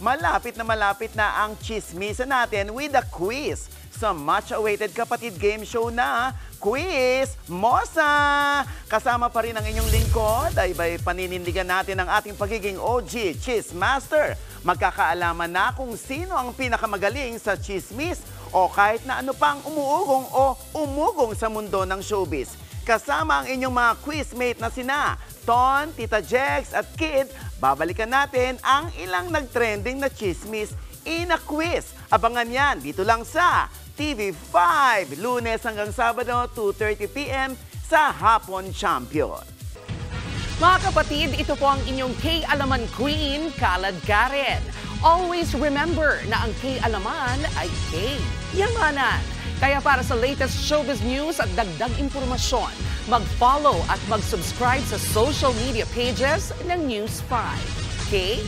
malapit na ang chismisa natin with a quiz sa much-awaited kapatid game show na Quiz Mosa! Kasama pa rin ang inyong lingkod ay paninindigan natin ang ating pagiging OG Chismaster. Magkakaalaman na kung sino ang pinakamagaling sa chismis o kahit na ano pang umuugong o umugong sa mundo ng showbiz. Kasama ang inyong mga quizmate na sina Ton, Tita Jex at Kid, babalikan natin ang ilang nagtrending na chismis in a quiz. Abangan yan dito lang sa TV5, Lunes hanggang Sabado, 2:30 p.m. sa Hapon Champion. Mga kapatid, ito po ang inyong K-Alaman Queen, Kalad Karen. Always remember na ang K-Alaman ay K-Yamanan. Kaya para sa latest showbiz news at dagdag impormasyon, mag-follow at mag-subscribe sa social media pages ng News 5. Okay?